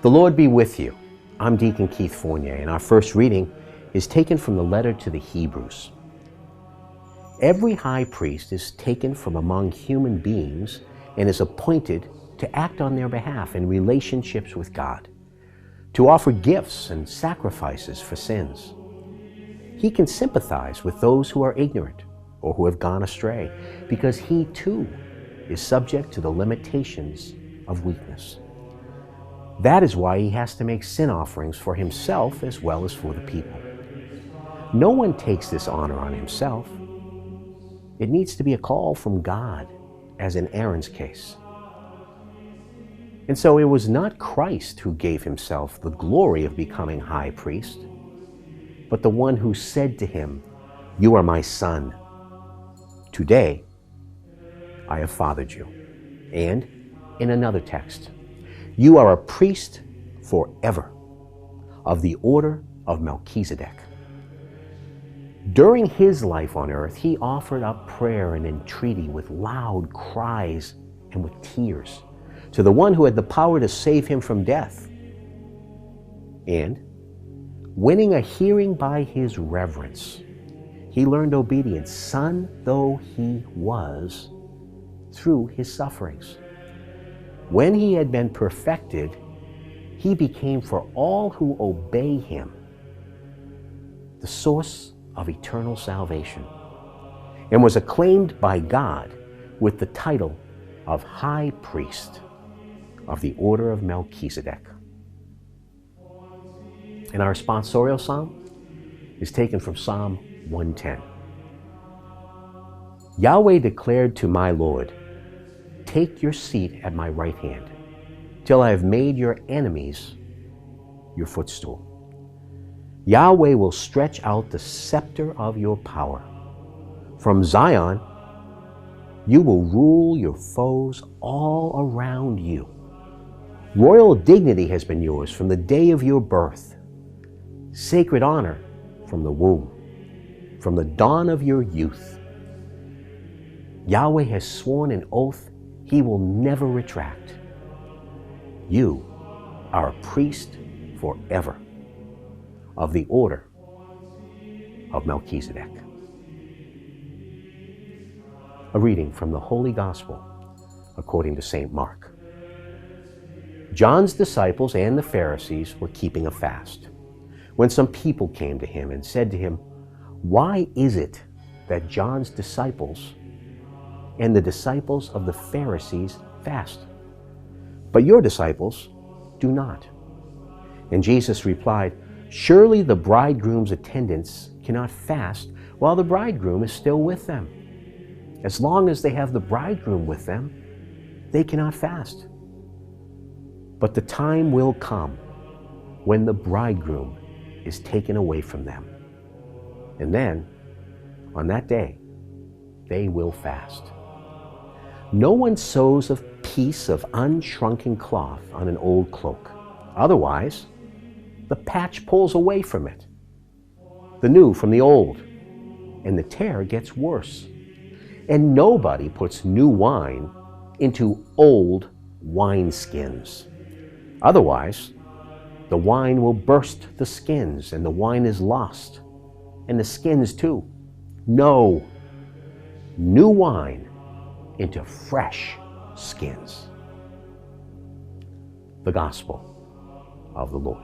The Lord be with you. I'm Deacon Keith Fournier, and our first reading is taken from the letter to the Hebrews. Every high priest is taken from among human beings and is appointed to act on their behalf in relationships with God, to offer gifts and sacrifices for sins. He can sympathize with those who are ignorant or who have gone astray, because he too is subject to the limitations of weakness. That is why he has to make sin offerings for himself as well as for the people. No one takes this honor on himself. It needs to be a call from God, as in Aaron's case. And so it was not Christ who gave himself the glory of becoming high priest, but the one who said to him, "You are my son. Today I have fathered you." And in another text, "You are a priest forever, of the order of Melchizedek." During his life on earth, he offered up prayer and entreaty with loud cries and with tears to the one who had the power to save him from death. And, winning a hearing by his reverence, he learned obedience, son though he was, through his sufferings. When he had been perfected, he became for all who obey him the source of eternal salvation, and was acclaimed by God with the title of High Priest of the order of Melchizedek. And our responsorial psalm is taken from Psalm 110. Yahweh declared to my Lord, "Take your seat at my right hand, till I have made your enemies your footstool." Yahweh will stretch out the scepter of your power. From Zion, you will rule your foes all around you. Royal dignity has been yours from the day of your birth, sacred honor from the womb, from the dawn of your youth. Yahweh has sworn an oath he will never retract. You are a priest forever, of the order of Melchizedek. A reading from the Holy Gospel according to St. Mark. John's disciples and the Pharisees were keeping a fast, when some people came to him and said to him, "Why is it that John's disciples and the disciples of the Pharisees fast, but your disciples do not?" And Jesus replied, "Surely the bridegroom's attendants cannot fast while the bridegroom is still with them. As long as they have the bridegroom with them, they cannot fast. But the time will come when the bridegroom is taken away from them. And then, on that day, they will fast. No one sews a piece of unshrunken cloth on an old cloak. Otherwise, the patch pulls away from it, the new from the old, and the tear gets worse. And nobody puts new wine into old wineskins. Otherwise, the wine will burst the skins, and the wine is lost, and the skins too. No, new wine into fresh skins." The Gospel of the Lord.